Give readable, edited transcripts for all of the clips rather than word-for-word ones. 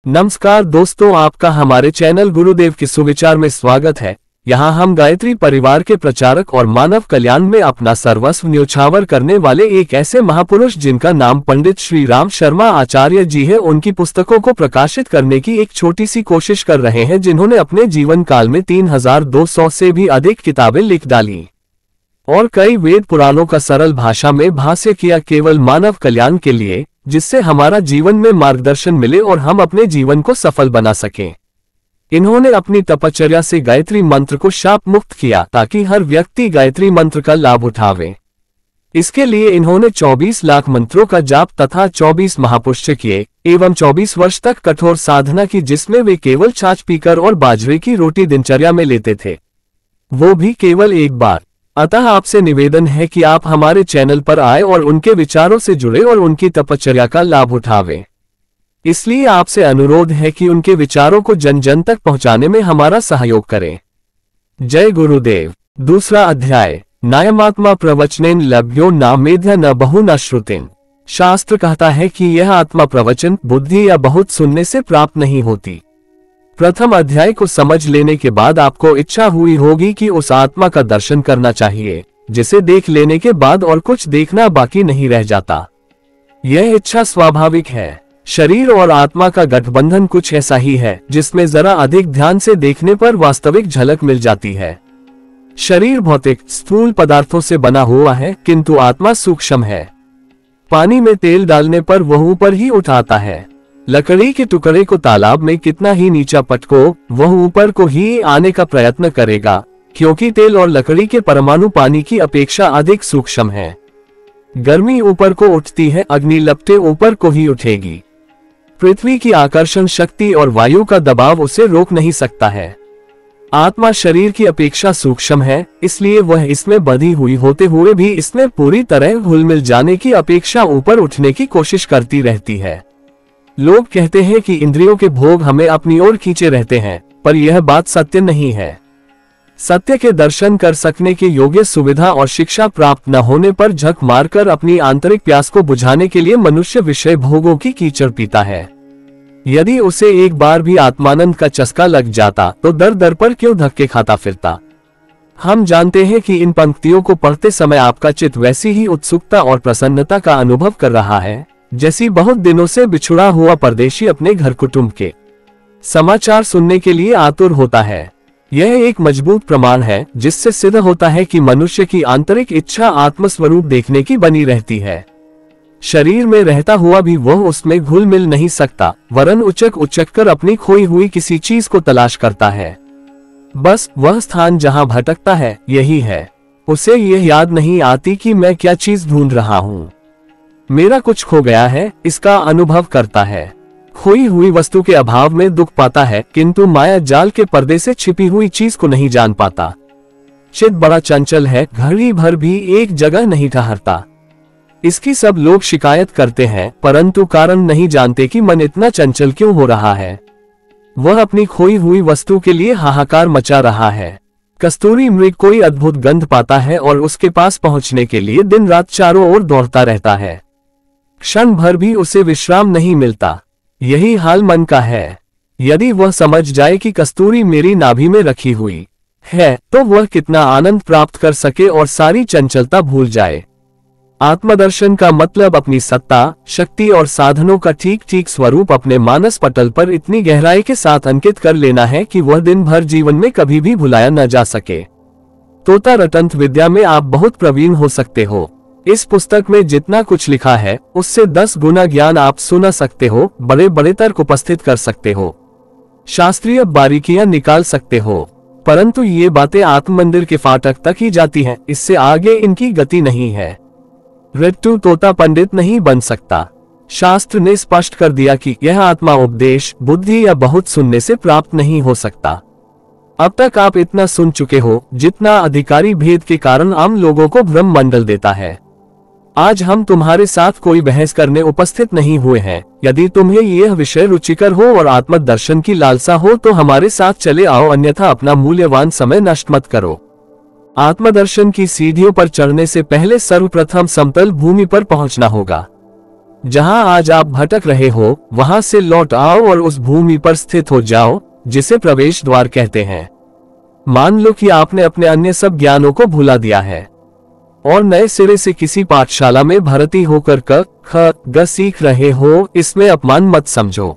नमस्कार दोस्तों, आपका हमारे चैनल गुरुदेव के सुविचार में स्वागत है। यहाँ हम गायत्री परिवार के प्रचारक और मानव कल्याण में अपना सर्वस्व न्योछावर करने वाले एक ऐसे महापुरुष जिनका नाम पंडित श्री राम शर्मा आचार्य जी है, उनकी पुस्तकों को प्रकाशित करने की एक छोटी सी कोशिश कर रहे हैं, जिन्होंने अपने जीवन काल में 3200 से भी अधिक किताबें लिख डाली और कई वेद पुराणों का सरल भाषा में भाष्य किया, केवल मानव कल्याण के लिए, जिससे हमारा जीवन में मार्गदर्शन मिले और हम अपने जीवन को सफल बना सकें। इन्होंने अपनी तपश्चर्या से गायत्री मंत्र को शाप मुक्त किया ताकि हर व्यक्ति गायत्री मंत्र का लाभ उठावे। इसके लिए इन्होंने 24 लाख मंत्रों का जाप तथा 24 महापुष्य किए एवं 24 वर्ष तक कठोर साधना की, जिसमें वे केवल छाछ पीकर और बाजरे की रोटी दिनचर्या में लेते थे, वो भी केवल एक बार। अतः आपसे निवेदन है कि आप हमारे चैनल पर आए और उनके विचारों से जुड़े और उनकी तपश्चर्या का लाभ उठावें। इसलिए आपसे अनुरोध है कि उनके विचारों को जन जन तक पहुंचाने में हमारा सहयोग करें। जय गुरुदेव। दूसरा अध्याय, नायमात्मा प्रवचनेन लभ्यो न मेध्य न बहु न श्रुतिन। शास्त्र कहता है कि यह आत्मा प्रवचन, बुद्धि या बहुत सुनने से प्राप्त नहीं होती। प्रथम अध्याय को समझ लेने के बाद आपको इच्छा हुई होगी कि उस आत्मा का दर्शन करना चाहिए जिसे देख लेने के बाद और कुछ देखना बाकी नहीं रह जाता। यह इच्छा स्वाभाविक है। शरीर और आत्मा का गठबंधन कुछ ऐसा ही है, जिसमें जरा अधिक ध्यान से देखने पर वास्तविक झलक मिल जाती है। शरीर भौतिक स्थूल पदार्थों से बना हुआ है, किंतु आत्मा सूक्ष्म है। पानी में तेल डालने पर वह ऊपर ही उठ आता है। लकड़ी के टुकड़े को तालाब में कितना ही नीचा पटको, वह ऊपर को ही आने का प्रयत्न करेगा, क्योंकि तेल और लकड़ी के परमाणु पानी की अपेक्षा अधिक सूक्ष्म है। गर्मी ऊपर को उठती है, अग्नि लपटे ऊपर को ही उठेगी। पृथ्वी की आकर्षण शक्ति और वायु का दबाव उसे रोक नहीं सकता है। आत्मा शरीर की अपेक्षा सूक्ष्म है, इसलिए वह इसमें बंधी हुई होते हुए भी इसमें पूरी तरह घुल मिल जाने की अपेक्षा ऊपर उठने की कोशिश करती रहती है। लोग कहते हैं कि इंद्रियों के भोग हमें अपनी ओर खींचे रहते हैं, पर यह बात सत्य नहीं है। सत्य के दर्शन कर सकने के योग्य सुविधा और शिक्षा प्राप्त न होने पर झक मारकर अपनी आंतरिक प्यास को बुझाने के लिए मनुष्य विषय भोगों की कीचड़ पीता है। यदि उसे एक बार भी आत्मानंद का चस्का लग जाता तो दर दर पर क्यों धक्के खाता फिरता। हम जानते हैं कि इन पंक्तियों को पढ़ते समय आपका चित्त वैसी ही उत्सुकता और प्रसन्नता का अनुभव कर रहा है जैसी बहुत दिनों से बिछुड़ा हुआ परदेशी अपने घर कुटुंब के समाचार सुनने के लिए आतुर होता है। यह एक मजबूत प्रमाण है जिससे सिद्ध होता है कि मनुष्य की आंतरिक इच्छा आत्मस्वरूप देखने की बनी रहती है। शरीर में रहता हुआ भी वह उसमें घुल मिल नहीं सकता, वरन उचक उचक कर अपनी खोई हुई किसी चीज को तलाश करता है। बस वह स्थान जहां भटकता है यही है। उसे यह याद नहीं आती कि मैं क्या चीज ढूंढ रहा हूँ, मेरा कुछ खो गया है, इसका अनुभव करता है। खोई हुई वस्तु के अभाव में दुख पाता है, किंतु माया जाल के पर्दे से छिपी हुई चीज को नहीं जान पाता। चित्त बड़ा चंचल है, घड़ी भर भी एक जगह नहीं ठहरता। इसकी सब लोग शिकायत करते हैं, परंतु कारण नहीं जानते कि मन इतना चंचल क्यों हो रहा है। वह अपनी खोई हुई वस्तु के लिए हाहाकार मचा रहा है। कस्तूरी मृग कोई अद्भुत गंध पाता है और उसके पास पहुंचने के लिए दिन रात चारों ओर दौड़ता रहता है। क्षण भर भी उसे विश्राम नहीं मिलता। यही हाल मन का है। यदि वह समझ जाए कि कस्तूरी मेरी नाभि में रखी हुई है, तो वह कितना आनंद प्राप्त कर सके और सारी चंचलता भूल जाए। आत्मदर्शन का मतलब अपनी सत्ता, शक्ति और साधनों का ठीक ठीक स्वरूप अपने मानस पटल पर इतनी गहराई के साथ अंकित कर लेना है कि वह दिन भर जीवन में कभी भी भुलाया न जा सके। तोता रटंत विद्या में आप बहुत प्रवीण हो सकते हो। इस पुस्तक में जितना कुछ लिखा है उससे 10 गुना ज्ञान आप सुना सकते हो, बड़े बड़े तर्क उपस्थित कर सकते हो, शास्त्रीय बारीकियां निकाल सकते हो, परंतु ये बातें आत्म मंदिर के फाटक तक ही जाती हैं, इससे आगे इनकी गति नहीं है। रट्टू तोता पंडित नहीं बन सकता। शास्त्र ने स्पष्ट कर दिया कि यह आत्मा उपदेश, बुद्धि या बहुत सुनने से प्राप्त नहीं हो सकता। अब तक आप इतना सुन चुके हो जितना अधिकारी भेद के कारण आम लोगों को भ्रम मंडल देता है। आज हम तुम्हारे साथ कोई बहस करने उपस्थित नहीं हुए हैं। यदि तुम्हें यह विषय रुचिकर हो और आत्मदर्शन की लालसा हो तो हमारे साथ चले आओ, अन्यथा अपना मूल्यवान समय नष्ट मत करो। आत्मदर्शन की सीढ़ियों पर चढ़ने से पहले सर्वप्रथम समतल भूमि पर पहुंचना होगा। जहां आज आप भटक रहे हो वहां से लौट आओ और उस भूमि पर स्थित हो जाओ जिसे प्रवेश द्वार कहते हैं। मान लो कि आपने अपने अन्य सब ज्ञानों को भुला दिया है और नए सिरे से किसी पाठशाला में भर्ती होकर क ख ग सीख रहे हो। इसमें अपमान मत समझो।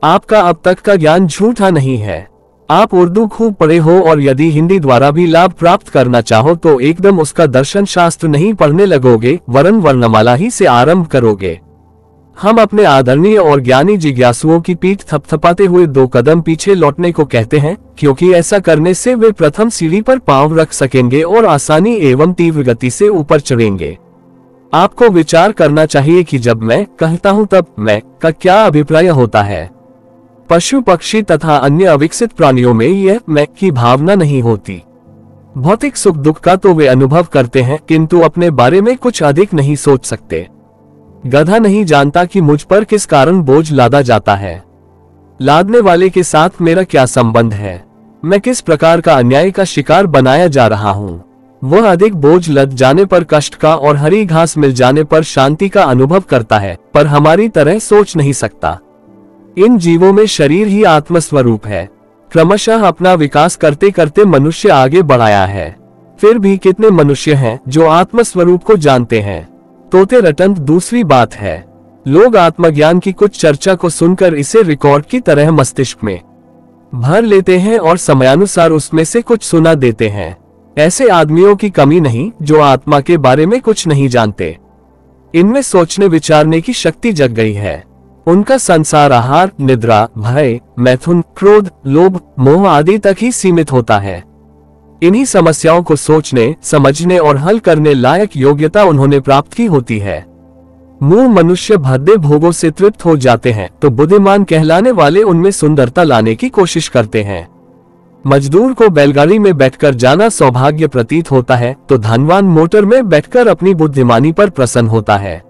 आपका अब तक का ज्ञान झूठा नहीं है। आप उर्दू खूब पढ़े हो और यदि हिंदी द्वारा भी लाभ प्राप्त करना चाहो तो एकदम उसका दर्शन शास्त्र नहीं पढ़ने लगोगे, वरन वर्णमाला ही से आरंभ करोगे। हम अपने आदरणीय और ज्ञानी जिज्ञासुओं की पीठ थपथपाते हुए 2 कदम पीछे लौटने को कहते हैं, क्योंकि ऐसा करने से वे प्रथम सीढ़ी पर पांव रख सकेंगे और आसानी एवं तीव्र गति से ऊपर चढ़ेंगे। आपको विचार करना चाहिए कि जब मैं कहता हूं तब मैं का क्या अभिप्राय होता है। पशु पक्षी तथा अन्य अविकसित प्राणियों में यह मैं की भावना नहीं होती। भौतिक सुख दुख का तो वे अनुभव करते हैं, किंतु अपने बारे में कुछ अधिक नहीं सोच सकते। गधा नहीं जानता कि मुझ पर किस कारण बोझ लादा जाता है। लादने वाले के साथ मेरा क्या संबंध है, मैं किस प्रकार का अन्याय का शिकार बनाया जा रहा हूँ। वह अधिक बोझ लद जाने पर कष्ट का और हरी घास मिल जाने पर शांति का अनुभव करता है, पर हमारी तरह सोच नहीं सकता। इन जीवों में शरीर ही आत्मस्वरूप है। क्रमशः अपना विकास करते करते मनुष्य आगे बढ़ाया है। फिर भी कितने मनुष्य हैं जो आत्मस्वरूप को जानते हैं। तोते रटंत दूसरी बात है। लोग आत्मज्ञान की कुछ चर्चा को सुनकर इसे रिकॉर्ड की तरह मस्तिष्क में भर लेते हैं और समयानुसार उसमें से कुछ सुना देते हैं। ऐसे आदमियों की कमी नहीं जो आत्मा के बारे में कुछ नहीं जानते। इनमें सोचने विचारने की शक्ति जग गई है। उनका संसार आहार, निद्रा, भय, मैथुन, क्रोध, लोभ, मोह आदि तक ही सीमित होता है। इन्हीं समस्याओं को सोचने, समझने और हल करने लायक योग्यता उन्होंने प्राप्त की होती है। मूढ़ मनुष्य भद्दे भोगों से तृप्त हो जाते हैं तो बुद्धिमान कहलाने वाले उनमें सुंदरता लाने की कोशिश करते हैं। मजदूर को बैलगाड़ी में बैठकर जाना सौभाग्य प्रतीत होता है तो धनवान मोटर में बैठकर अपनी बुद्धिमानी पर प्रसन्न होता है।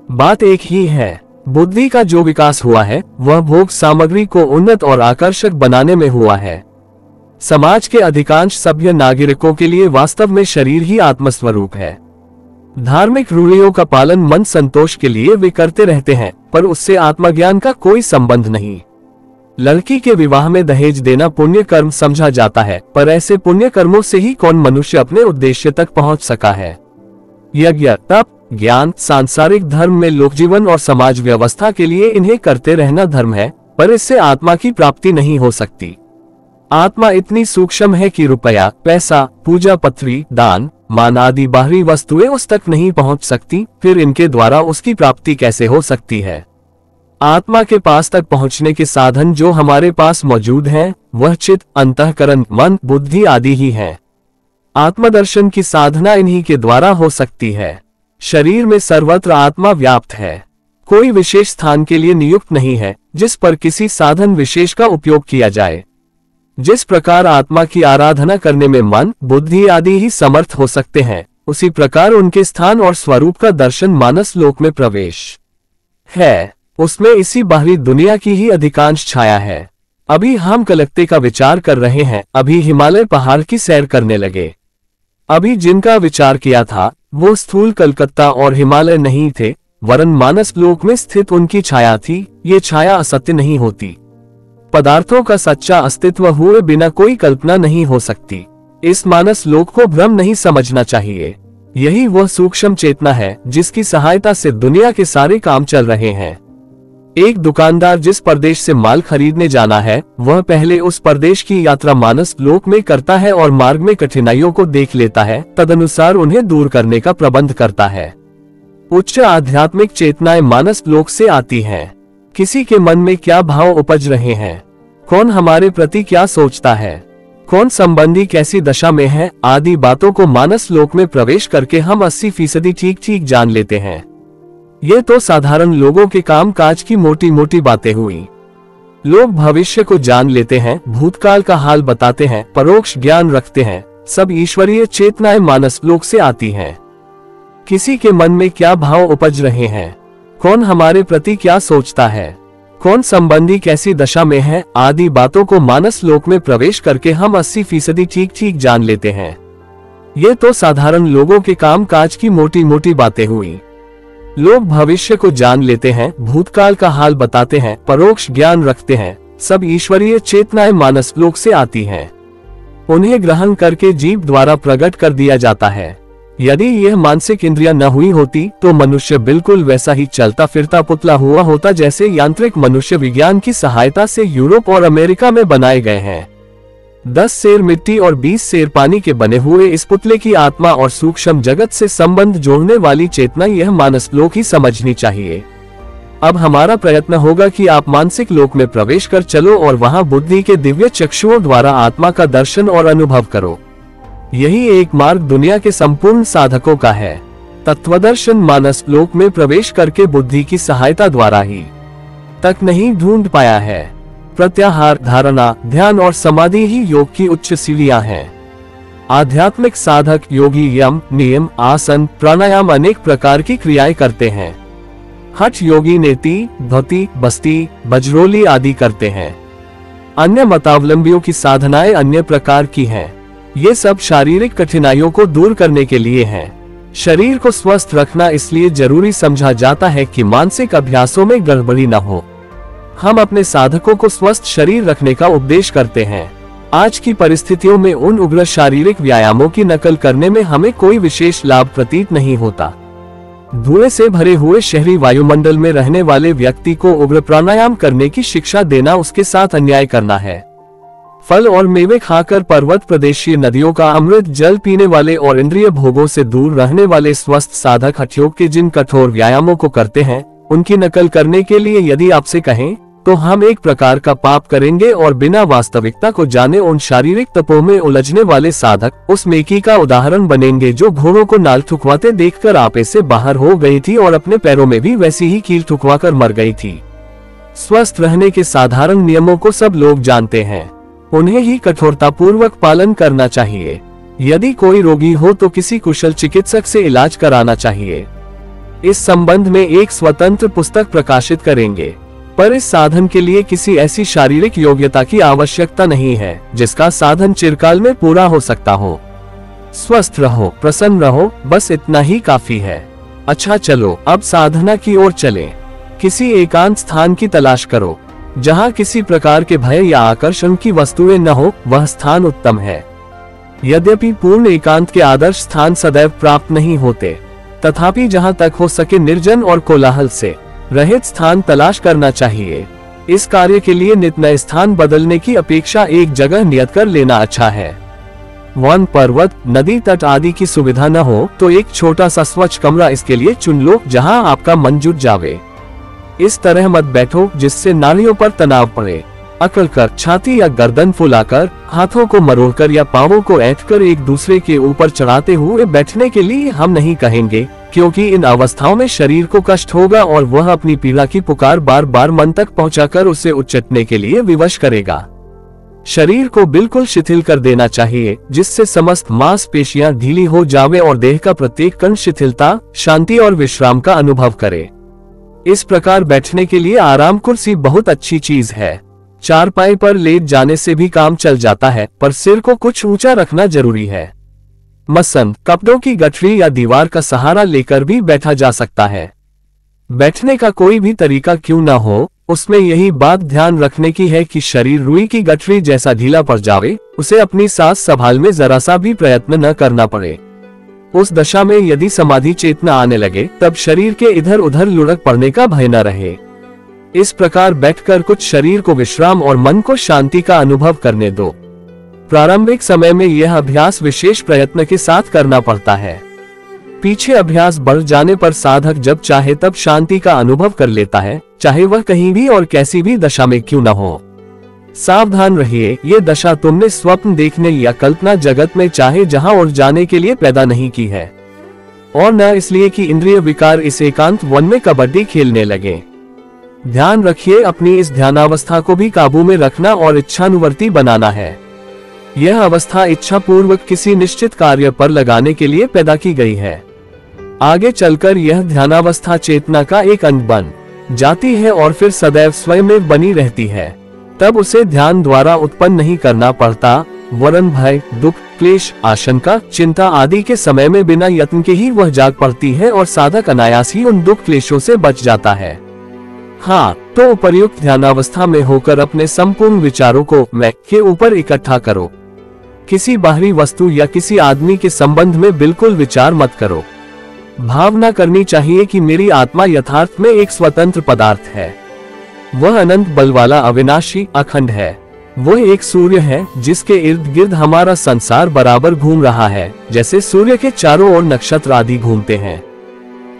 बात एक ही है। बुद्धि का जो विकास हुआ है वह भोग सामग्री को उन्नत और आकर्षक बनाने में हुआ है। समाज के अधिकांश सभ्य नागरिकों के लिए वास्तव में शरीर ही आत्मस्वरूप है। धार्मिक रूढ़ियों का पालन मन संतोष के लिए वे करते रहते हैं, पर उससे आत्मज्ञान का कोई संबंध नहीं। लड़की के विवाह में दहेज देना पुण्य कर्म समझा जाता है, पर ऐसे पुण्य कर्मों से ही कौन मनुष्य अपने उद्देश्य तक पहुंच सका है। यज्ञ, तप, ज्ञान, सांसारिक धर्म में लोक जीवन और समाज व्यवस्था के लिए इन्हें करते रहना धर्म है, पर इससे आत्मा की प्राप्ति नहीं हो सकती। आत्मा इतनी सूक्ष्म है कि रुपया, पैसा, पूजा पत्री, दान, मान आदि बाहरी वस्तुएं उस तक नहीं पहुंच सकती, फिर इनके द्वारा उसकी प्राप्ति कैसे हो सकती है। आत्मा के पास तक पहुंचने के साधन जो हमारे पास मौजूद हैं, वह चित्त, अंतःकरण, मन, बुद्धि आदि ही हैं। आत्मदर्शन की साधना इन्हीं के द्वारा हो सकती है। शरीर में सर्वत्र आत्मा व्याप्त है। कोई विशेष स्थान के लिए नियुक्त नहीं है जिस पर किसी साधन विशेष का उपयोग किया जाए। जिस प्रकार आत्मा की आराधना करने में मन, बुद्धि आदि ही समर्थ हो सकते हैं, उसी प्रकार उनके स्थान और स्वरूप का दर्शन मानस लोक में प्रवेश है। उसमें इसी बाहरी दुनिया की ही अधिकांश छाया है। अभी हम कलकत्ते का विचार कर रहे हैं, अभी हिमालय पहाड़ की सैर करने लगे। अभी जिनका विचार किया था वो स्थूल कलकत्ता और हिमालय नहीं थे, वरन मानस लोक में स्थित उनकी छाया थी। ये छाया असत्य नहीं होती। पदार्थों का सच्चा अस्तित्व हुए बिना कोई कल्पना नहीं हो सकती। इस मानस लोक को भ्रम नहीं समझना चाहिए। यही वह सूक्ष्म चेतना है जिसकी सहायता से दुनिया के सारे काम चल रहे हैं। एक दुकानदार जिस प्रदेश से माल खरीदने जाना है, वह पहले उस प्रदेश की यात्रा मानस लोक में करता है और मार्ग में कठिनाइयों को देख लेता है, तदनुसार उन्हें दूर करने का प्रबंध करता है। उच्च आध्यात्मिक चेतनाएं मानस लोक से आती हैं। किसी के मन में क्या भाव उपज रहे हैं, कौन हमारे प्रति क्या सोचता है, कौन संबंधी कैसी दशा में है, आदि बातों को मानस लोक में प्रवेश करके हम 80% ठीक ठीक जान लेते हैं। ये तो साधारण लोगों के काम काज की मोटी मोटी बातें हुई। लोग भविष्य को जान लेते हैं, भूतकाल का हाल बताते हैं, परोक्ष ज्ञान रखते हैं। सब ईश्वरीय चेतनाएं मानस लोक से आती हैं। किसी के मन में क्या भाव उपज रहे हैं, कौन हमारे प्रति क्या सोचता है, कौन संबंधी कैसी दशा में है, आदि बातों को मानस लोक में प्रवेश करके हम 80% ठीक ठीक जान लेते हैं। ये तो साधारण लोगों के काम काज की मोटी मोटी बातें हुई। लोग भविष्य को जान लेते हैं, भूतकाल का हाल बताते हैं, परोक्ष ज्ञान रखते हैं। सब ईश्वरीय चेतनाएं मानस लोक से आती हैं। उन्हें ग्रहण करके जीव द्वारा प्रकट कर दिया जाता है। यदि यह मानसिक इंद्रियां न हुई होती तो मनुष्य बिल्कुल वैसा ही चलता फिरता पुतला हुआ होता जैसे यांत्रिक मनुष्य विज्ञान की सहायता से यूरोप और अमेरिका में बनाए गए हैं। 10 सेर मिट्टी और 20 सेर पानी के बने हुए इस पुतले की आत्मा और सूक्ष्म जगत से संबंध जोड़ने वाली चेतना यह मानस लोक ही समझनी चाहिए। अब हमारा प्रयत्न होगा कि आप मानसिक लोक में प्रवेश कर चलो और वहां बुद्धि के दिव्य चक्षुओं द्वारा आत्मा का दर्शन और अनुभव करो। यही एक मार्ग दुनिया के संपूर्ण साधकों का है। तत्वदर्शन मानस लोक में प्रवेश करके बुद्धि की सहायता द्वारा ही तक नहीं ढूंढ पाया है। प्रत्याहार, धारणा, ध्यान और समाधि ही योग की उच्च सीढ़ियां हैं। आध्यात्मिक साधक योगी यम, नियम, आसन, प्राणायाम अनेक प्रकार की क्रियाएं करते हैं। हठ योगी नेति, धोती, बस्ती, बजरोली आदि करते हैं। अन्य मतावलंबियों की साधनाएं अन्य प्रकार की हैं। ये सब शारीरिक कठिनाइयों को दूर करने के लिए हैं। शरीर को स्वस्थ रखना इसलिए जरूरी समझा जाता है कि मानसिक अभ्यासों में गड़बड़ी न हो। हम अपने साधकों को स्वस्थ शरीर रखने का उपदेश करते हैं। आज की परिस्थितियों में उन उग्र शारीरिक व्यायामों की नकल करने में हमें कोई विशेष लाभ प्रतीत नहीं होता। धुएं से भरे हुए शहरी वायुमंडल में रहने वाले व्यक्ति को उग्र प्राणायाम करने की शिक्षा देना उसके साथ अन्याय करना है। फल और मेवे खाकर पर्वत प्रदेशीय नदियों का अमृत जल पीने वाले और इंद्रिय भोगों से दूर रहने वाले स्वस्थ साधक हठयोग के जिन कठोर व्यायामों को करते हैं उनकी नकल करने के लिए यदि आपसे कहें तो हम एक प्रकार का पाप करेंगे और बिना वास्तविकता को जाने उन शारीरिक तपों में उलझने वाले साधक उस मेकी का उदाहरण बनेंगे जो घोड़ों को नाल ठुकवाते देखकर आपे से बाहर हो गई थी और अपने पैरों में भी वैसी ही कील ठुकवाकर मर गई थी। स्वस्थ रहने के साधारण नियमों को सब लोग जानते हैं, उन्हें ही कठोरता पूर्वक पालन करना चाहिए। यदि कोई रोगी हो तो किसी कुशल चिकित्सक से इलाज कराना चाहिए। इस संबंध में एक स्वतंत्र पुस्तक प्रकाशित करेंगे, पर इस साधन के लिए किसी ऐसी शारीरिक योग्यता की आवश्यकता नहीं है जिसका साधन चिरकाल में पूरा हो सकता हो। स्वस्थ रहो, प्रसन्न रहो, बस इतना ही काफी है। अच्छा चलो अब साधना की ओर चलें। किसी एकांत स्थान की तलाश करो जहां किसी प्रकार के भय या आकर्षण की वस्तुएं न हो, वह स्थान उत्तम है। यद्यपि पूर्ण एकांत के आदर्श स्थान सदैव प्राप्त नहीं होते, तथापि जहां तक हो सके निर्जन और कोलाहल से रहित स्थान तलाश करना चाहिए। इस कार्य के लिए नित नए स्थान बदलने की अपेक्षा एक जगह नियत कर लेना अच्छा है। वन, पर्वत, नदी तट आदि की सुविधा न हो तो एक छोटा सा स्वच्छ कमरा इसके लिए चुन लो जहां आपका मन जुट जावे। इस तरह मत बैठो जिससे नाड़ियों पर तनाव पड़े। अकड़ कर, छाती या गर्दन फुलाकर, हाथों को मरोड़कर या पांवों को ऐंठकर एक दूसरे के ऊपर चढ़ाते हुए बैठने के लिए हम नहीं कहेंगे, क्योंकि इन अवस्थाओं में शरीर को कष्ट होगा और वह अपनी पीड़ा की पुकार बार बार मन तक पहुंचाकर उसे उच्चटने के लिए विवश करेगा। शरीर को बिल्कुल शिथिल कर देना चाहिए जिससे समस्त मांसपेशियां ढीली हो जावे और देह का प्रत्येक कण शिथिलता, शांति और विश्राम का अनुभव करे। इस प्रकार बैठने के लिए आराम कुर्सी बहुत अच्छी चीज है। चारपाई पर लेट जाने से भी काम चल जाता है, पर सिर को कुछ ऊंचा रखना जरूरी है। मसंद, कपड़ों की गठरी या दीवार का सहारा लेकर भी बैठा जा सकता है। बैठने का कोई भी तरीका क्यों ना हो, उसमें यही बात ध्यान रखने की है कि शरीर रुई की गठरी जैसा ढीला पड़ जावे, उसे अपनी सांस संभाल में जरा सा भी प्रयत्न न करना पड़े। उस दशा में यदि समाधि चेतना आने लगे तब शरीर के इधर उधर लुढ़क पड़ने का भय न रहे। इस प्रकार बैठकर कुछ शरीर को विश्राम और मन को शांति का अनुभव करने दो। प्रारंभिक समय में यह अभ्यास विशेष प्रयत्न के साथ करना पड़ता है। पीछे अभ्यास बढ़ जाने पर साधक जब चाहे तब शांति का अनुभव कर लेता है, चाहे वह कहीं भी और कैसी भी दशा में क्यों न हो। सावधान रहिए, ये दशा तुमने स्वप्न देखने या कल्पना जगत में चाहे जहां और जाने के लिए पैदा नहीं की है, और न इसलिए कि इंद्रिय विकार इस एकांत वन में कबड्डी खेलने लगे। ध्यान रखिए, अपनी इस ध्यानावस्था को भी काबू में रखना और इच्छानुवर्ती बनाना है। यह अवस्था इच्छा पूर्वक किसी निश्चित कार्य पर लगाने के लिए पैदा की गई है। आगे चलकर यह ध्यानावस्था चेतना का एक अंग बन जाती है और फिर सदैव स्वयं में बनी रहती है। तब उसे ध्यान द्वारा उत्पन्न नहीं करना पड़ता, वरन भय, दुख, क्लेश, आशंका, चिंता आदि के समय में बिना यत्न के ही वह जाग पड़ती है और साधक अनायास ही उन दुख क्लेशों से बच जाता है। हाँ, तो उपर्युक्त ध्यानावस्था में होकर अपने संपूर्ण विचारों को मैं के ऊपर इकट्ठा करो। किसी बाहरी वस्तु या किसी आदमी के संबंध में बिल्कुल विचार मत करो। भावना करनी चाहिए कि मेरी आत्मा यथार्थ में एक स्वतंत्र पदार्थ है। वह अनंत बल वाला, अविनाशी, अखंड है। वह एक सूर्य है जिसके इर्द गिर्द हमारा संसार बराबर घूम रहा है, जैसे सूर्य के चारों ओर नक्षत्र आदि घूमते हैं।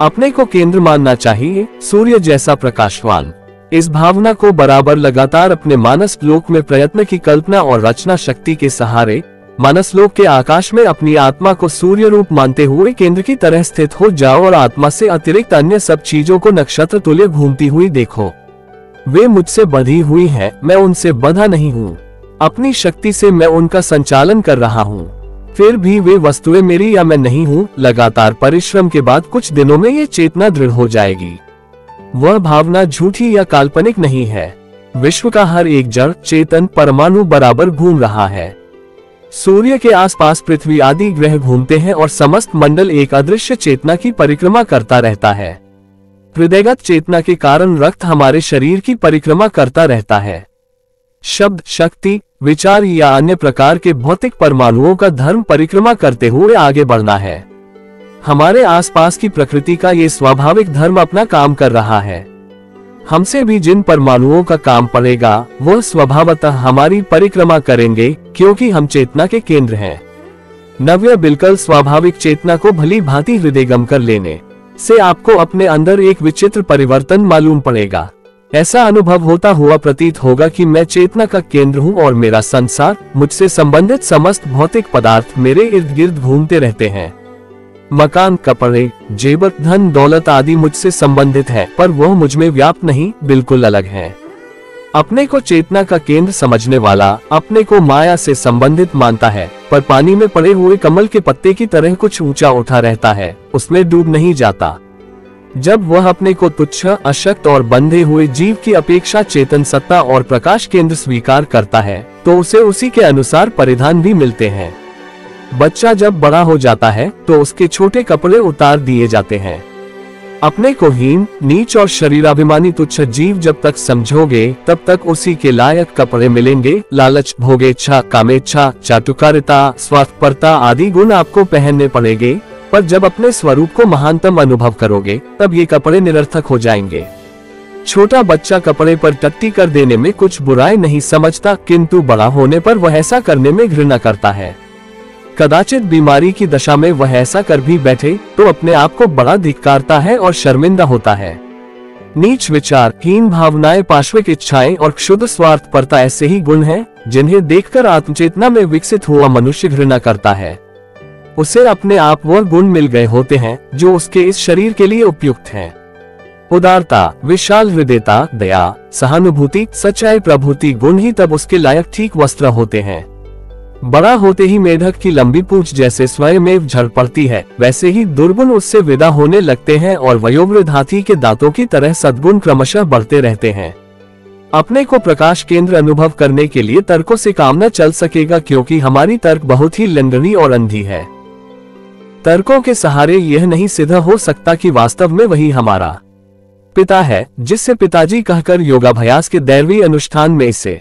अपने को केंद्र मानना चाहिए, सूर्य जैसा प्रकाशवान। इस भावना को बराबर लगातार अपने मानस लोक में प्रयत्न की कल्पना और रचना शक्ति के सहारे मानस लोक के आकाश में अपनी आत्मा को सूर्य रूप मानते हुए केंद्र की तरह स्थित हो जाओ और आत्मा से अतिरिक्त अन्य सब चीजों को नक्षत्र तुल्य घूमती हुई देखो। वे मुझसे बंधी हुई हैं, मैं उनसे बंधा नहीं हूँ। अपनी शक्ति से मैं उनका संचालन कर रहा हूँ। फिर भी वे वस्तुएं मेरी या मैं नहीं हूँ। लगातार परिश्रम के बाद कुछ दिनों में ये चेतना दृढ़ हो जाएगी। वह भावना झूठी या काल्पनिक नहीं है। विश्व का हर एक जड़ चेतन परमाणु बराबर घूम रहा है। सूर्य के आसपास पृथ्वी आदि ग्रह घूमते हैं और समस्त मंडल एक अदृश्य चेतना की परिक्रमा करता रहता है। हृदयगत चेतना के कारण रक्त हमारे शरीर की परिक्रमा करता रहता है। शब्द, शक्ति, विचार या अन्य प्रकार के भौतिक परमाणुओं का धर्म परिक्रमा करते हुए आगे बढ़ना है। हमारे आसपास की प्रकृति का ये स्वाभाविक धर्म अपना काम कर रहा है। हमसे भी जिन परमाणुओं का काम पड़ेगा वह स्वभावतः हमारी परिक्रमा करेंगे, क्योंकि हम चेतना के केंद्र हैं। नव्य बिल्कुल स्वाभाविक चेतना को भली भांति हृदयगम कर लेने से आपको अपने अंदर एक विचित्र परिवर्तन मालूम पड़ेगा। ऐसा अनुभव होता हुआ प्रतीत होगा कि मैं चेतना का केंद्र हूँ और मेरा संसार, मुझसे संबंधित समस्त भौतिक पदार्थ मेरे इर्द गिर्द घूमते रहते हैं। मकान, कपड़े, जेवर, धन दौलत आदि मुझसे संबंधित है, पर वह मुझ में व्याप्त नहीं, बिल्कुल अलग है। अपने को चेतना का केंद्र समझने वाला अपने को माया से संबंधित मानता है, पर पानी में पड़े हुए कमल के पत्ते की तरह कुछ ऊंचा उठा रहता है, उसमें डूब नहीं जाता। जब वह अपने को तुच्छ, अशक्त और बंधे हुए जीव की अपेक्षा चेतन सत्ता और प्रकाश केंद्र स्वीकार करता है, तो उसे उसी के अनुसार परिधान भी मिलते हैं। बच्चा जब बड़ा हो जाता है तो उसके छोटे कपड़े उतार दिए जाते हैं। अपने को हीन, नीच और शरीराभिमानी तुच्छ जीव जब तक समझोगे तब तक उसी के लायक कपड़े मिलेंगे। लालच, भोगेच्छा, कामेच्छा, चाटुकारिता, स्वार्थपरता आदि गुण आपको पहनने पड़ेंगे, पर जब अपने स्वरूप को महानतम अनुभव करोगे तब ये कपड़े निरर्थक हो जाएंगे। छोटा बच्चा कपड़े पर टट्टी कर देने में कुछ बुराई नहीं समझता, किंतु बड़ा होने पर वह ऐसा करने में घृणा करता है। कदाचित बीमारी की दशा में वह ऐसा कर भी बैठे तो अपने आप को बड़ा धिक्कारता है और शर्मिंदा होता है। नीच विचार, हीन भावनाएं, पाश्विक इच्छाएं और क्षुद्र स्वार्थपरता ऐसे ही गुण हैं जिन्हें देखकर आत्मचेतना में विकसित हुआ मनुष्य घृणा करता है। उसे अपने आप वह गुण मिल गए होते हैं जो उसके इस शरीर के लिए उपयुक्त हैं। उदारता, विशाल हृदयता, दया, सहानुभूति, सच्चाई प्रभुति गुण ही तब उसके लायक ठीक वस्त्र होते हैं। बड़ा होते ही मेढक की लंबी पूंछ जैसे स्वयमेव झड़ पड़ती है, वैसे ही दुर्गुण उससे विदा होने लगते हैं और वयोवृद्ध हाथी के दांतों की तरह सद्गुण क्रमशः बढ़ते रहते हैं। अपने को प्रकाश केंद्र अनुभव करने के लिए तर्कों से काम न चल सकेगा, क्योंकि हमारी तर्क बहुत ही लंगड़ी और अंधी है। तर्कों के सहारे यह नहीं सिद्ध हो सकता कि वास्तव में वही हमारा पिता है, जिससे पिताजी कहकर योगाभ्यास के दैवीय अनुष्ठान में इसे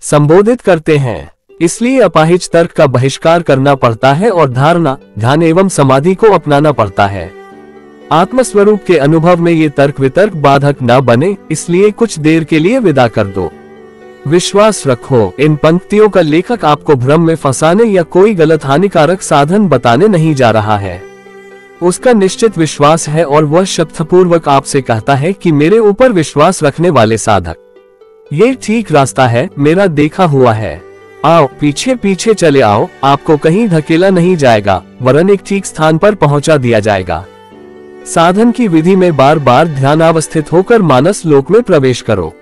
संबोधित करते हैं। इसलिए अपाहिज तर्क का बहिष्कार करना पड़ता है और धारणा, ध्यान एवं समाधि को अपनाना पड़ता है। आत्मस्वरूप के अनुभव में ये तर्क वितर्क बाधक न बने, इसलिए कुछ देर के लिए विदा कर दो। विश्वास रखो, इन पंक्तियों का लेखक आपको भ्रम में फंसाने या कोई गलत हानिकारक साधन बताने नहीं जा रहा है। उसका निश्चित विश्वास है और वह शब्दपूर्वक आपसे कहता है कि मेरे ऊपर विश्वास रखने वाले साधक, ये ठीक रास्ता है, मेरा देखा हुआ है। आओ, पीछे पीछे चले आओ, आपको कहीं धकेला नहीं जाएगा, वरन एक ठीक स्थान पर पहुंचा दिया जाएगा। साधन की विधि में बार बार ध्यानावस्थित होकर मानस लोक में प्रवेश करो।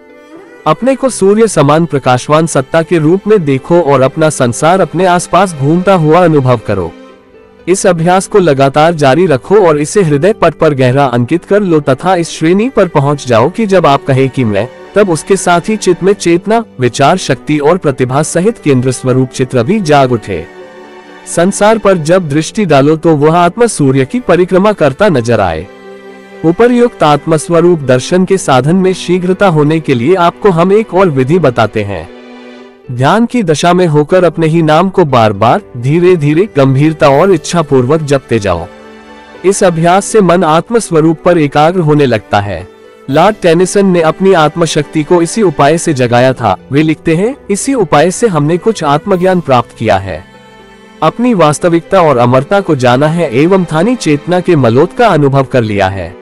अपने को सूर्य समान प्रकाशवान सत्ता के रूप में देखो और अपना संसार अपने आसपास घूमता हुआ अनुभव करो। इस अभ्यास को लगातार जारी रखो और इसे हृदय पट पर गहरा अंकित कर लो तथा इस श्रेणी पर पहुंच जाओ कि जब आप कहे कि मैं तब उसके साथ ही चित्त में चेतना, विचार शक्ति और प्रतिभा सहित केंद्र स्वरूप चित्र भी जाग उठे। संसार पर जब दृष्टि डालो तो वह आत्मा सूर्य की परिक्रमा करता नजर आए। उपर्युक्त आत्मस्वरूप दर्शन के साधन में शीघ्रता होने के लिए आपको हम एक और विधि बताते हैं। ध्यान की दशा में होकर अपने ही नाम को बार बार धीरे धीरे गंभीरता और इच्छा पूर्वक जपते जाओ। इस अभ्यास से मन आत्मस्वरूप पर एकाग्र होने लगता है। लॉर्ड टेनिसन ने अपनी आत्मशक्ति को इसी उपाय से जगाया था। वे लिखते हैं, इसी उपाय से हमने कुछ आत्मज्ञान प्राप्त किया है, अपनी वास्तविकता और अमरता को जाना है एवं थानी चेतना के मलोत का अनुभव कर लिया है।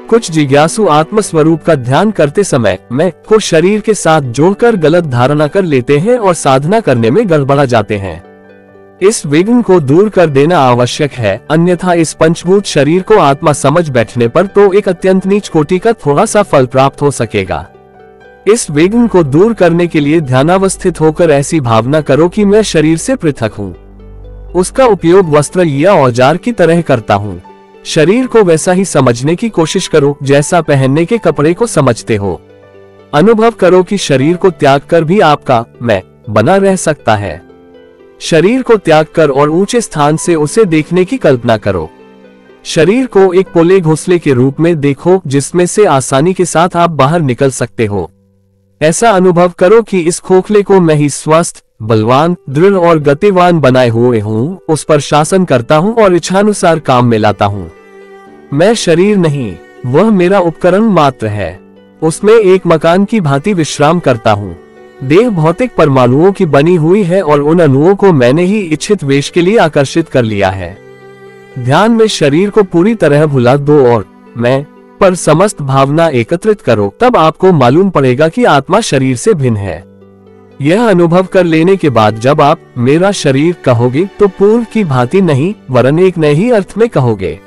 कुछ जिज्ञासु आत्मस्वरूप का ध्यान करते समय मैं को शरीर के साथ जोड़कर गलत धारणा कर लेते हैं और साधना करने में गड़बड़ा जाते हैं। इस विघ्न को दूर कर देना आवश्यक है, अन्यथा इस पंचभूत शरीर को आत्मा समझ बैठने पर तो एक अत्यंत नीच कोटि का थोड़ा सा फल प्राप्त हो सकेगा। इस विघ्न को दूर करने के लिए ध्यानावस्थित होकर ऐसी भावना करो कि मैं शरीर से पृथक हूँ। उसका उपयोग वस्त्र या औजार की तरह करता हूँ। शरीर को वैसा ही समझने की कोशिश करो जैसा पहनने के कपड़े को समझते हो। अनुभव करो कि शरीर को त्याग कर भी आपका मैं बना रह सकता है। शरीर को त्याग कर और ऊंचे स्थान से उसे देखने की कल्पना करो। शरीर को एक पोले घोंसले के रूप में देखो जिसमें से आसानी के साथ आप बाहर निकल सकते हो। ऐसा अनुभव करो कि इस खोखले को मैं ही स्वस्थ, बलवान, दृढ़ और गतिवान बनाए हुए हूँ, उस पर शासन करता हूँ और इच्छानुसार काम में लाता हूँ। मैं शरीर नहीं, वह मेरा उपकरण मात्र है। उसमें एक मकान की भांति विश्राम करता हूँ। देह भौतिक परमाणुओं की बनी हुई है और उन अणुओं को मैंने ही इच्छित वेश के लिए आकर्षित कर लिया है। ध्यान में शरीर को पूरी तरह भुला दो और मैं पर समस्त भावना एकत्रित करो, तब आपको मालूम पड़ेगा कि आत्मा शरीर से भिन्न है। यह अनुभव कर लेने के बाद जब आप मेरा शरीर कहोगे तो पूर्व की भांति नहीं वरन एक नए ही अर्थ में कहोगे।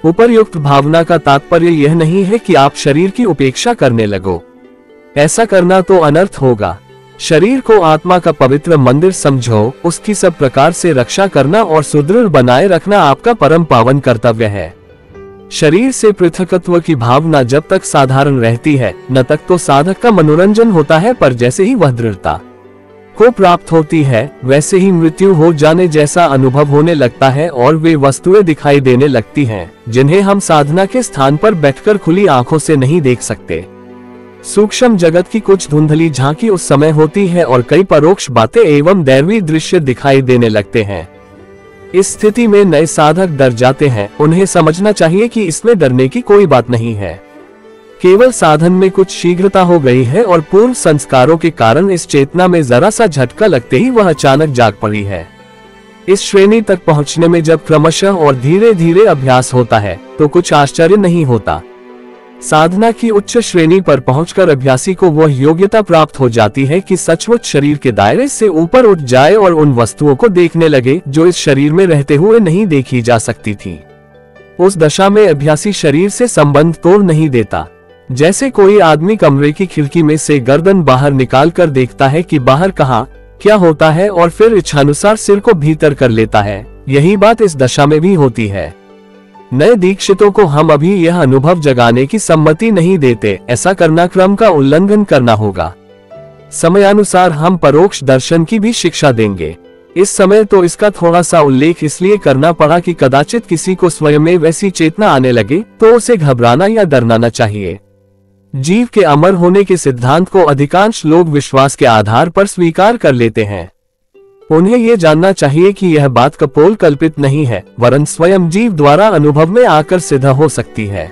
उपर्युक्त भावना का तात्पर्य यह नहीं है कि आप शरीर की उपेक्षा करने लगो, ऐसा करना तो अनर्थ होगा। शरीर को आत्मा का पवित्र मंदिर समझो, उसकी सब प्रकार से रक्षा करना और सुदृढ़ बनाए रखना आपका परम पावन कर्तव्य है। शरीर से पृथकत्व की भावना जब तक साधारण रहती है न तक तो साधक का मनोरंजन होता है, पर जैसे ही वह दृढ़ता को प्राप्त होती है वैसे ही मृत्यु हो जाने जैसा अनुभव होने लगता है और वे वस्तुएं दिखाई देने लगती हैं जिन्हें हम साधना के स्थान पर बैठकर खुली आंखों से नहीं देख सकते। सूक्ष्म जगत की कुछ धुंधली झांकी उस समय होती है और कई परोक्ष बातें एवं दैवी दृश्य दिखाई देने लगते हैं। इस स्थिति में नए साधक डर जाते हैं। उन्हें समझना चाहिए कि इसमें डरने की कोई बात नहीं है, केवल साधन में कुछ शीघ्रता हो गई है और पूर्व संस्कारों के कारण इस चेतना में जरा सा झटका लगते ही वह अचानक जाग पड़ी है। इस श्रेणी तक पहुंचने में जब क्रमशः और धीरे धीरे अभ्यास होता है तो कुछ आश्चर्य नहीं होता। साधना की उच्च श्रेणी पर पहुंचकर अभ्यासी को वह योग्यता प्राप्त हो जाती है कि सचमुच शरीर के दायरे से ऊपर उठ जाए और उन वस्तुओं को देखने लगे जो इस शरीर में रहते हुए नहीं देखी जा सकती थी। उस दशा में अभ्यासी शरीर से संबंध तोड़ नहीं देता। जैसे कोई आदमी कमरे की खिड़की में से गर्दन बाहर निकाल कर देखता है कि बाहर कहाँ क्या होता है और फिर इच्छानुसार सिर को भीतर कर लेता है, यही बात इस दशा में भी होती है। नए दीक्षितों को हम अभी यह अनुभव जगाने की सम्मति नहीं देते। ऐसा करना क्रम का उल्लंघन करना होगा। समयानुसार हम परोक्ष दर्शन की भी शिक्षा देंगे। इस समय तो इसका थोड़ा सा उल्लेख इसलिए करना पड़ा कि कदाचित किसी को स्वयं में वैसी चेतना आने लगे तो उसे घबराना या डरना न चाहिए। जीव के अमर होने के सिद्धांत को अधिकांश लोग विश्वास के आधार पर स्वीकार कर लेते हैं। उन्हें ये जानना चाहिए कि यह बात कपोल कल्पित नहीं है वरन स्वयं जीव द्वारा अनुभव में आकर सिद्ध हो सकती है।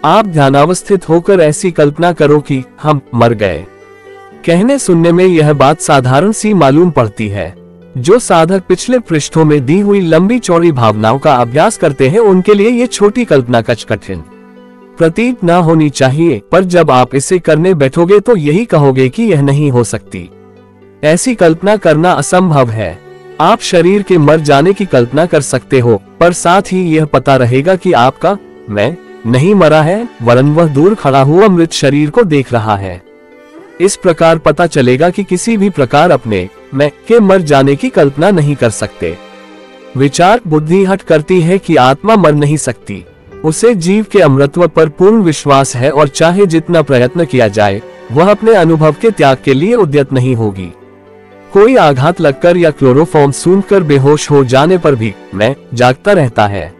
आप ध्यानावस्थित होकर ऐसी कल्पना करो कि हम मर गए। कहने सुनने में यह बात साधारण सी मालूम पड़ती है। जो साधक पिछले पृष्ठों में दी हुई लंबी चौड़ी भावनाओं का अभ्यास करते हैं उनके लिए ये छोटी कल्पना कठिन प्रतीत न होनी चाहिए, पर जब आप इसे करने बैठोगे तो यही कहोगे कि यह नहीं हो सकती। ऐसी कल्पना करना असंभव है। आप शरीर के मर जाने की कल्पना कर सकते हो, पर साथ ही यह पता रहेगा कि आपका मैं नहीं मरा है वरन वह दूर खड़ा हुआ मृत शरीर को देख रहा है। इस प्रकार पता चलेगा कि किसी भी प्रकार अपने मैं के मर जाने की कल्पना नहीं कर सकते। विचार बुद्धि हट करती है कि आत्मा मर नहीं सकती। उसे जीव के अमृतत्व पर पूर्ण विश्वास है और चाहे जितना प्रयत्न किया जाए वह अपने अनुभव के त्याग के लिए उद्यत नहीं होगी। कोई आघात लगकर या क्लोरोफॉर्म सूंघकर बेहोश हो जाने पर भी मैं जागता रहता है।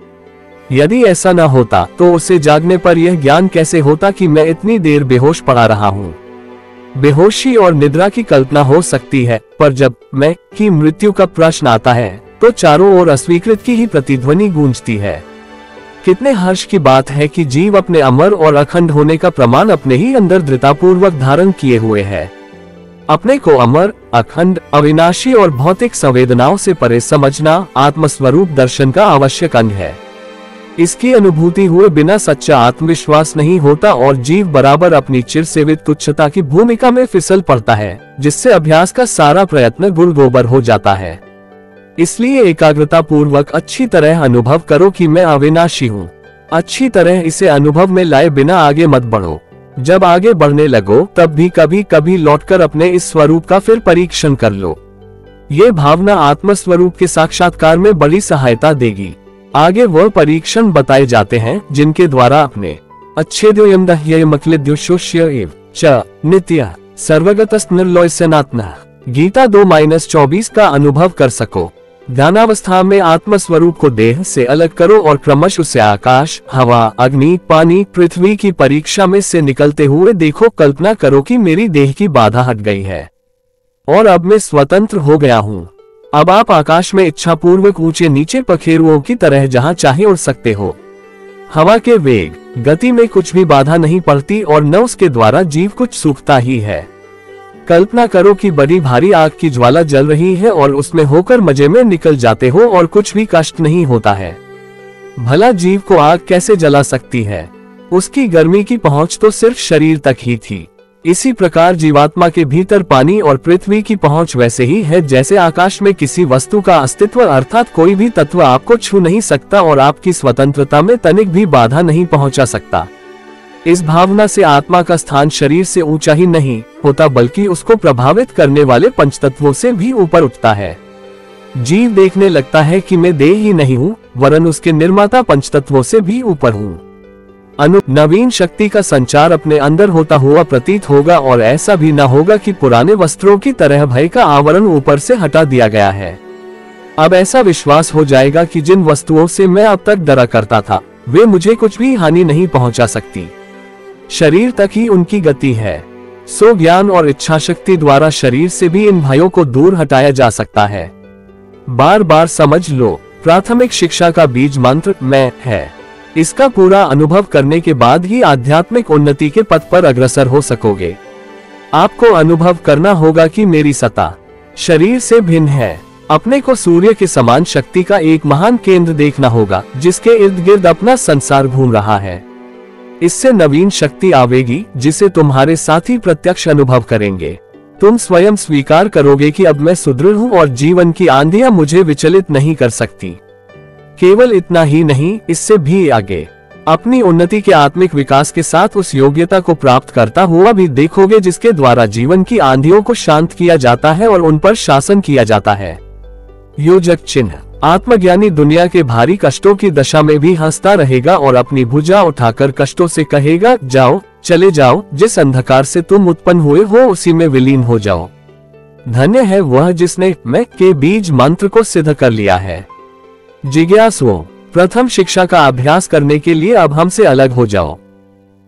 यदि ऐसा न होता तो उसे जागने पर यह ज्ञान कैसे होता कि मैं इतनी देर बेहोश पड़ा रहा हूँ। बेहोशी और निद्रा की कल्पना हो सकती है, पर जब मैं की मृत्यु का प्रश्न आता है तो चारों ओर अस्वीकृत की ही प्रतिध्वनि गूंजती है। कितने हर्ष की बात है कि जीव अपने अमर और अखंड होने का प्रमाण अपने ही अंदर दृढ़तापूर्वक धारण किए हुए है। अपने को अमर, अखंड, अविनाशी और भौतिक संवेदनाओं से परे समझना आत्मस्वरूप दर्शन का आवश्यक अंग है। इसकी अनुभूति हुए बिना सच्चा आत्मविश्वास नहीं होता और जीव बराबर अपनी चिर सेवित तुच्छता की भूमिका में फिसल पड़ता है, जिससे अभ्यास का सारा प्रयत्न गुड़ गोबर हो जाता है। इसलिए एकाग्रता पूर्वक अच्छी तरह अनुभव करो कि मैं अविनाशी हूँ। अच्छी तरह इसे अनुभव में लाए बिना आगे मत बढ़ो। जब आगे बढ़ने लगो तब भी कभी कभी लौटकर अपने इस स्वरूप का फिर परीक्षण कर लो। ये भावना आत्मस्वरूप के साक्षात्कार में बड़ी सहायता देगी। आगे वह परीक्षण बताए जाते हैं जिनके द्वारा अपने नित्य सर्वगतस्निर्लोयसनात्मः गीता 2-24 का अनुभव कर सको। ध्यानावस्था में आत्मस्वरूप को देह से अलग करो और क्रमश उसे आकाश, हवा, अग्नि, पानी, पृथ्वी की परीक्षा में से निकलते हुए देखो। कल्पना करो कि मेरी देह की बाधा हट गई है और अब मैं स्वतंत्र हो गया हूँ। अब आप आकाश में इच्छापूर्वक ऊंचे नीचे पखेरुओं की तरह जहां चाहे उड़ सकते हो। हवा के वेग, गति में कुछ भी बाधा नहीं पड़ती और न उसके द्वारा जीव कुछ सूखता ही है। कल्पना करो कि बड़ी भारी आग की ज्वाला जल रही है और उसमें होकर मजे में निकल जाते हो और कुछ भी कष्ट नहीं होता है। भला जीव को आग कैसे जला सकती है? उसकी गर्मी की पहुंच तो सिर्फ शरीर तक ही थी। इसी प्रकार जीवात्मा के भीतर पानी और पृथ्वी की पहुंच वैसे ही है जैसे आकाश में किसी वस्तु का अस्तित्व, अर्थात कोई भी तत्व आपको छू नहीं सकता और आपकी स्वतंत्रता में तनिक भी बाधा नहीं पहुंचा सकता। इस भावना से आत्मा का स्थान शरीर से ऊंचा ही नहीं होता बल्कि उसको प्रभावित करने वाले पंचतत्वों से भी ऊपर उठता है। जीव देखने लगता है कि मैं देह ही नहीं हूँ, वरन उसके निर्माता पंचतत्वों से भी ऊपर हूँ। नवीन शक्ति का संचार अपने अंदर होता हुआ प्रतीत होगा और ऐसा भी न होगा कि पुराने वस्त्रों की तरह भय का आवरण ऊपर से हटा दिया गया है। अब ऐसा विश्वास हो जाएगा कि जिन वस्तुओं से मैं अब तक डरा करता था वे मुझे कुछ भी हानि नहीं पहुंचा सकती। शरीर तक ही उनकी गति है। सो ज्ञान और इच्छा शक्ति द्वारा शरीर से भी इन भयों को दूर हटाया जा सकता है। बार बार समझ लो, प्राथमिक शिक्षा का बीज मंत्र मैं है। इसका पूरा अनुभव करने के बाद ही आध्यात्मिक उन्नति के पथ पर अग्रसर हो सकोगे। आपको अनुभव करना होगा कि मेरी सत्ता शरीर से भिन्न है। अपने को सूर्य के समान शक्ति का एक महान केंद्र देखना होगा जिसके इर्द गिर्द अपना संसार घूम रहा है। इससे नवीन शक्ति आवेगी जिसे तुम्हारे साथी प्रत्यक्ष अनुभव करेंगे। तुम स्वयं स्वीकार करोगे कि अब मैं सुदृढ़ हूँ और जीवन की आंधियां मुझे विचलित नहीं कर सकती। केवल इतना ही नहीं, इससे भी आगे अपनी उन्नति के आत्मिक विकास के साथ उस योग्यता को प्राप्त करता हुआ भी देखोगे जिसके द्वारा जीवन की आंधियों को शांत किया जाता है और उन पर शासन किया जाता है। योजक चिन्ह आत्मज्ञानी दुनिया के भारी कष्टों की दशा में भी हंसता रहेगा और अपनी भुजा उठाकर कष्टों से कहेगा, जाओ, चले जाओ, जिस अंधकार से तुम उत्पन्न हुए हो उसी में विलीन हो जाओ। धन्य है वह जिसने मैं के बीज मंत्र को सिद्ध कर लिया है। जिज्ञासुओं, प्रथम शिक्षा का अभ्यास करने के लिए अब हमसे अलग हो जाओ।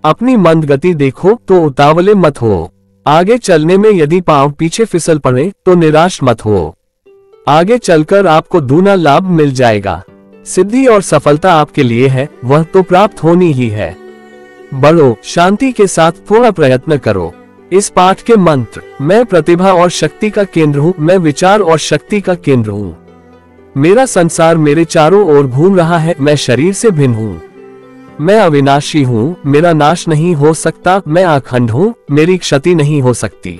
अपनी मंद गति देखो तो उतावले मत हो। आगे चलने में यदि पांव पीछे फिसल पड़े तो निराश मत हो। आगे चलकर आपको दूना लाभ मिल जाएगा। सिद्धि और सफलता आपके लिए है, वह तो प्राप्त होनी ही है। बढ़ो, शांति के साथ थोड़ा प्रयत्न करो। इस पाठ के मंत्र मैं प्रतिभा और शक्ति का केंद्र हूँ, मैं विचार और शक्ति का केंद्र हूँ, मेरा संसार मेरे चारों ओर घूम रहा है, मैं शरीर से भिन्न हूँ, मैं अविनाशी हूँ, मेरा नाश नहीं हो सकता, मैं अखंड हूँ, मेरी क्षति नहीं हो सकती।